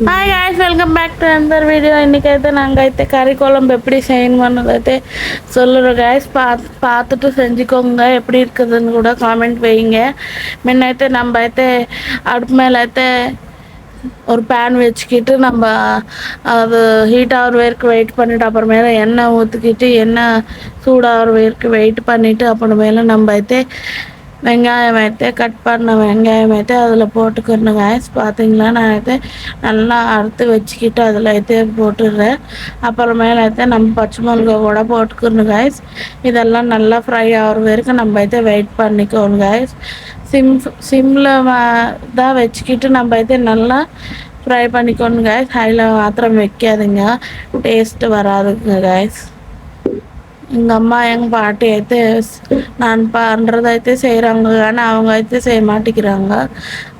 Hi guys, welcome back to another video. இன்றைக்கி நாங்கள் கறி குழம்பு எப்படி செய்யணும்னு சொல்லுறோம் காய்ஸ். பார்த்துட்டு செஞ்சுக்கோங்க. எப்படி இருக்குதுன்னு கூட காமெண்ட் வைங்க. முன்னே நம்ம அடுப்பு மேலே ஒரு பேன் வச்சுக்கிட்டு நம்ம அது ஹீட் ஆகிற வரைக்கும் வெயிட் பண்ணிவிட்டு அப்புறமேல எண்ணெய் ஊற்றிக்கிட்டு எண்ணெய் சூடாகிற வரைக்கும் வெயிட் பண்ணிவிட்டு அப்புறமேல நம்ம வெங்காயம் கட் பண்ண வெங்காயம் அதில் போட்டுக்கணும் காய்ஸ். பார்த்தீங்களா, நான் நல்லா அறுத்து வச்சுக்கிட்டு அதில் போட்டுடுறேன். அப்புறமேல நம்ம பச்சை மிளகா கூட போட்டுக்கணும் காய்ஸ். இதெல்லாம் நல்லா ஃப்ரை ஆகிற வரைக்கும் நம்ம வெயிட் பண்ணிக்கணும் காய்ஸ். சிம்மில் தான் வச்சுக்கிட்டு நம்ம நல்லா ஃப்ரை பண்ணிக்கணும் காய்ஸ். ஹையில் மாத்திரம் வைக்காதுங்க, டேஸ்ட்டு வராதுங்க காய்ஸ். எங்கள் அம்மா எங்கள் பாட்டி நான் பண்ணுறதை செய்கிறாங்க, ஆனால் அவங்க செய்ய மாட்டேங்கிறாங்க.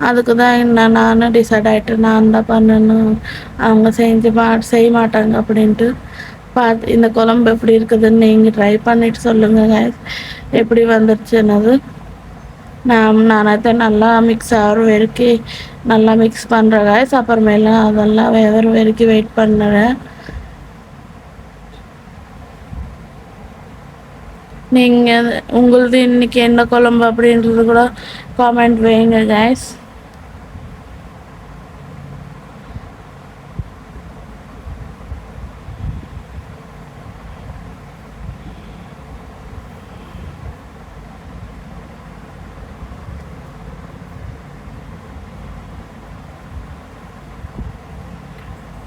அதுக்கு தான் நான் டிசைட் ஆகிட்டு நான் தான் பண்ணணும், அவங்க செய்ய மாட்டாங்க அப்படின்ட்டு. இந்த குழம்பு எப்படி இருக்குதுன்னு நீங்கள் ட்ரை பண்ணிவிட்டு சொல்லுங்கள் காய்ஸ், எப்படி வந்துடுச்சுன்னது. நான் நல்லா மிக்ஸ் ஆகிற வரைக்கும் நல்லா மிக்ஸ் பண்ணுறேன் காய்ஸ். அப்புறமேல அதெல்லாம் வேறு வரைக்கும் வெயிட் பண்ணுறேன். நீங்கள் உங்களது இன்றைக்கி என்ன குழம்பு அப்படின்றது கூட காமெண்ட் வைங்க காய்ஸ்.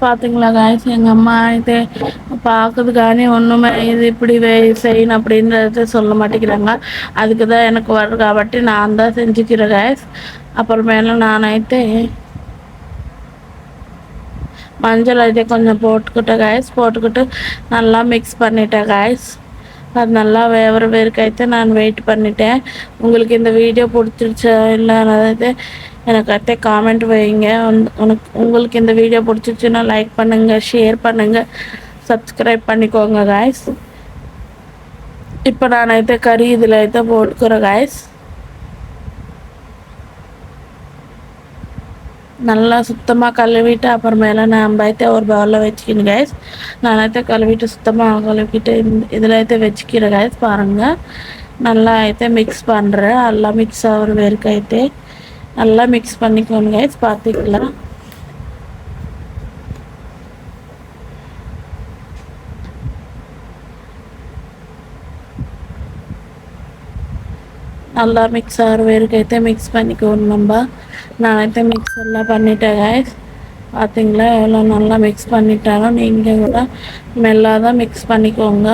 பார்த்தீங்களா காய்ஸ், எங்கள் அம்மா பார்க்குறது காணி ஒன்றுமே இது இப்படி செய்யணும் அப்படின்றத சொல்ல மாட்டேங்கிறாங்க. அதுக்கு தான் எனக்கு வரும் కాబట్టి நான் தான் செஞ்சுக்கிறேன் காய்ஸ். அப்புறமேல நான் மஞ்சள் கொஞ்சம் போட்டுக்கிட்டேன் காய்ஸ். போட்டுக்கிட்டு நல்லா மிக்ஸ் பண்ணிட்டேன் காய்ஸ். அது நல்லா வேகிற வரைக்கும் நான் வெயிட் பண்ணிட்டேன். உங்களுக்கு இந்த வீடியோ பிடிச்சிருச்சா இல்லைன்னு எனக்கு காமெண்ட் வைங்க. உங்களுக்கு இந்த வீடியோ பிடிச்சிருச்சுன்னா லைக் பண்ணுங்கள், ஷேர் பண்ணுங்கள், சப்ஸ்கிரைப் பண்ணிக்கோங்க காய்ஸ். இப்போ நான் கறி இதில் போட்டுக்கிறேன் காய்ஸ். நல்லா சுத்தமாக கழுவிட்டு அப்புறமேல நம்ம ஒரு பவுலில் வச்சுக்கணும் காய்ஸ். நான் கழுவிட்டு சுத்தமாக கழுவிக்கிட்டு இதில் வச்சுக்கிறேன் காய்ஸ். பாருங்கள், நல்லா மிக்ஸ் பண்ணுறேன். நல்லா மிக்ஸ் ஆகிற வரைக்கும் நல்லா மிக்ஸ் பண்ணிக்கோங்க காய்ஸ். பார்த்துக்கலாம், நல்லா மிக்ஸ் ஆகிற வரைக்கும் மிக்ஸ் பண்ணிக்கணும் நம்ம. நான் மிக்ஸ் எல்லாம் பண்ணிட்டேன் காய்ஸ். பார்த்தீங்களா, எவ்வளோ நல்லா மிக்ஸ் பண்ணிட்டாலும் நீங்கள் கூட மெல்லாக தான் மிக்ஸ் பண்ணிக்கோங்க.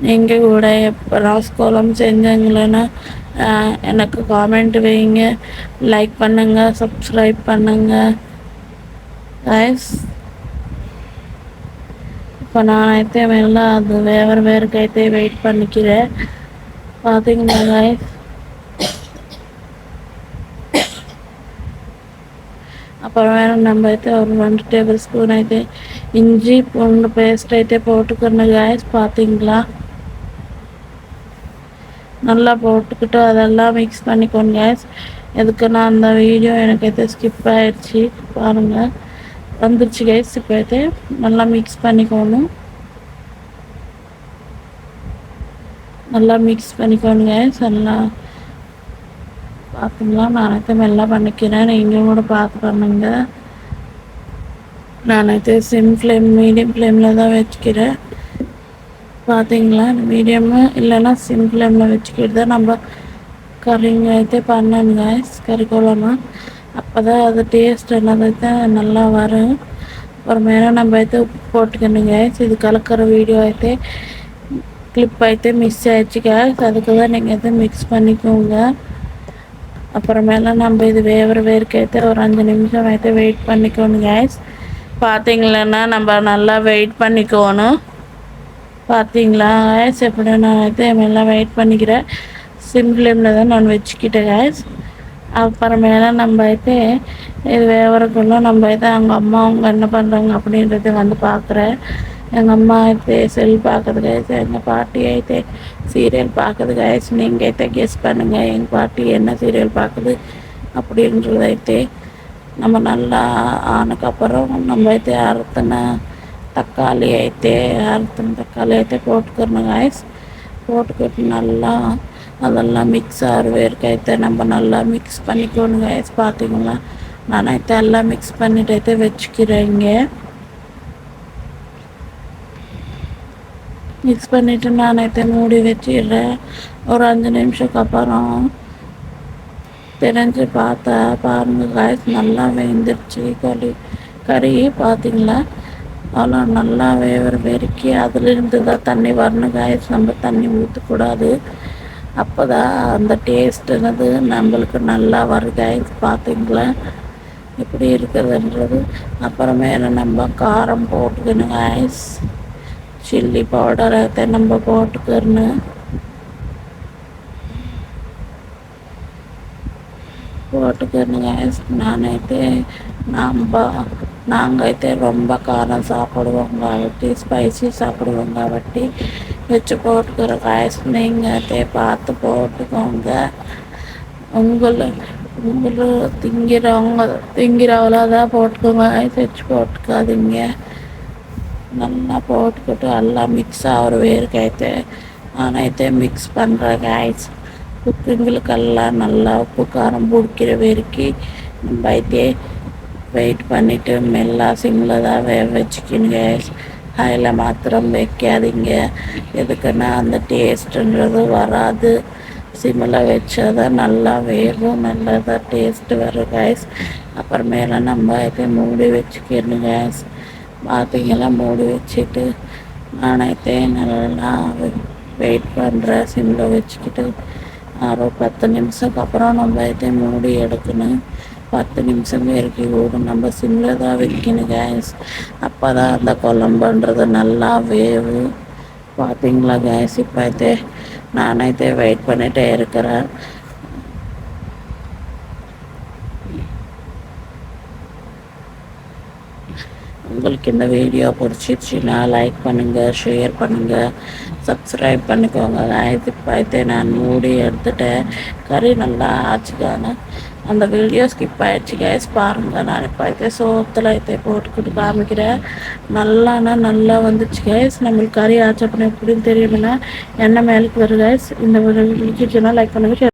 நீங்கள் கூட எப்போ ராஸ்கோலம் செஞ்சீங்களன்னா எனக்கு காமெண்ட் வைங்க, லைக் பண்ணுங்கள், சப்ஸ்கிரைப் பண்ணுங்கள் காய்ஸ். இப்போ நான் மேலே அது வேறு வெயிட் பண்ணிக்கிறேன். பார்த்தீங்களா காய்ஸ், அப்புறம் நம்ம ஒரு 2 டேபிள் ஸ்பூன் இஞ்சி பூண்டு பேஸ்ட் போட்டுக்கணும் காய்ஸ். பார்த்தீங்களா, நல்லா போட்டுக்கிட்டு அதெல்லாம் மிக்ஸ் பண்ணிக்கோங்க காய்ஸ். எதுக்கு நான் அந்த வீடியோ எனக்கு ஸ்கிப் ஆகிடுச்சு பாருங்கள், வந்துருச்சு காய்ஸ். இப்போ நல்லா மிக்ஸ் பண்ணிக்கணும், நல்லா மிக்ஸ் பண்ணிக்கோங்க காய்ஸ். நல்லா பார்த்தீங்களா, நான் மெல்லாம் பண்ணிக்கிறேன், நீங்கள் கூட பார்த்து பண்ணுங்க. நான் சிம் ஃப்ளேம் மீடியம் ஃப்ளேமில் தான் வச்சுக்கிறேன். பார்த்தீங்களா, மீடியமு இல்லைன்னா சிம் ஃப்ளேமில் வச்சுக்கிட்டு தான் நம்ம கறிங்க பண்ணணுங்க கறி குழம்பு. அப்போ தான் அது டேஸ்ட் என்னது நல்லா வரும். அப்புறமேல நம்ம உப்பு போட்டுக்கணுங்க. இது கலக்கிற வீடியோ கிளிப் மிஸ் ஆகிடுச்சு கேஸ். அதுக்கு தான் நீங்கள் மிக்ஸ் பண்ணிக்கோங்க. அப்புறமேல நம்ம இது வேகிற வரைக்கும் ஒரு 5 நிமிஷம் வெயிட் பண்ணிக்கணும் கேஸ். பார்த்தீங்களன்னா நம்ம நல்லா வெயிட் பண்ணிக்கணும். பார்த்தீங்களா கேஸ், எப்படி நான் எல்லாம் வெயிட் பண்ணிக்கிறேன். சிம் ஃப்ளேமில் தான் நான் வச்சுக்கிட்டேன் கேஸ். அப்புறமேல நம்ம இது வேகிறக்குள்ள நம்ம அவங்க அம்மா அவங்க என்ன பண்ணுறாங்க அப்படின்றத பார்க்குறேன். எங்கள் అమ్మ అయితే సెల్ பார்க்குது கைஸ், எங்கள் பாட்டி అయితే சீரியல் பார்க்குது கைஸ். நீங்கள் అయితే கெஸ் பண்ணுங்கள் எங்கள் பாட்டி என்ன சீரியல் பார்க்குது அப்படின்றது అయితే. நம்ம நல்லா ஆனதுக்கப்புறம் நம்ம అయితే அறுத்தின தக்காளி అయితే போட்டுக்கிறணும் கைஸ். போட்டுக்கிட்டு நல்லா அதெல்லாம் மிக்ஸ் ஆகிற வரைக்கும் అయితే நம்ம நல்லா மிக்ஸ் பண்ணிக்கணும் கைஸ். பார்த்தீங்களா, நான் అయితే எல்லாம் மிக்ஸ் பண்ணிட்டு అయితే வச்சுக்கிறேங்க. மிக்ஸ் பண்ணிவிட்டு நான் అయితే மூடி வச்சிடுறேன். ஒரு 5 நிமிஷத்துக்கு அப்புறம் தெரிஞ்சு பார்த்தா பாருங்கள் காய்ஸ், நல்லா வெந்துருச்சு. கறி பார்த்தீங்களா, அவ்வளோ நல்லா வெறுக்கி அதுலேருந்து தான் தண்ணி வரணும் காய்ஸ். நம்ம தண்ணி ஊற்றக்கூடாது, அப்போ தான் அந்த டேஸ்ட்டுனது நம்மளுக்கு நல்லா வரும் காய்ஸ். பார்த்தீங்களா இப்படி இருக்கிறதுன்றது. அப்புறமேல நம்ம காரம் போட்டுக்கணும் காய்ஸ். சில்லி பவுடர் అయితే நம்ம போட்டுக்கணும். காய்ஸ். நாங்கள் అయితే ரொம்ப காரம் சாப்பிடுவோம் కాబట్టి, ஸ்பைசி சாப்பிடுவோம் కాబట్టి வச்சு போட்டுக்கிறோம் காய்ஸ். நீங்கள் అయితే பார்த்து போட்டுக்கோங்க. திங்கிறவங்கள தான் போட்டுக்கோங்க காய்ஸ், வச்சு போட்டுக்காதீங்க. நல்லா போட்டுக்கிட்டு எல்லாம் மிக்ஸ் ஆகிற வரைக்கும் అయితే நானైతే மிக்ஸ் பண்ணுறேன் காய்ஸ். குக்கிங்களுக்கெல்லாம் நல்லா உப்பு காரம் பிடிக்கிற வரைக்கும் நம்ம అయితే வெயிட் பண்ணிவிட்டு மெல்லா சிம்மில் தான் வச்சுக்கணும் கேஸ். அதில் மாத்திரம் வைக்காதீங்க, எதுக்குன்னா அந்த டேஸ்ட்டுன்றது வராது. சிம்மில் வச்சா தான் நல்லா வேகும், நல்லதாக டேஸ்ட்டு வரும் கேஸ். அப்புறமேல நம்ம అయితే மூடி வச்சுக்கணும் கேஸ். பார்த்தீங்களா, மூடி வச்சுட்டு நான் అయితే நல்லா வெயிட் பண்ணுறேன் சிம்மில் வச்சுக்கிட்டு. ஒரு 10 நிமிஷத்துக்கு அப்புறம் நம்ம అయితే மூடி எடுக்கணும். 10 நிமிஷம் வரைக்கும் கூட நம்ம சிம்மில் தான் வைக்கணும் கேஸ். அப்போ தான் அந்த குழம்புன்றது நல்லா வேகும். பார்த்தீங்களா கேஸ், இப்போ అయితే நானైతే வெயிட் பண்ணிகிட்டே இருக்கிறேன். உங்களுக்கு இந்த வீடியோ பிடிச்சிருச்சுன்னா லைக் பண்ணுங்கள், ஷேர் பண்ணுங்கள், சப்ஸ்கிரைப் பண்ணிக்கோங்க. இப்போ అయితే நான் மூடி எடுத்துட்டேன். கறி நல்லா ஆச்சுக்கான அந்த வீடியோ ஸ்கிப் ஆகிடுச்சு கேஸ். பாருங்கள், நான் இப்போ అయితే சோத்தில் అయితే போட்டுக்கிட்டு காமிக்கிறேன். நல்லா வந்துச்சு கேஸ். நம்மளுக்கு கறி ஆச்சு அப்படின்னு எப்படின்னு தெரியும்னா எண்ணெய் மேலுக்கு வரும் கேஸ். இந்த வீடியோ லைக் பண்ணுங்கள்.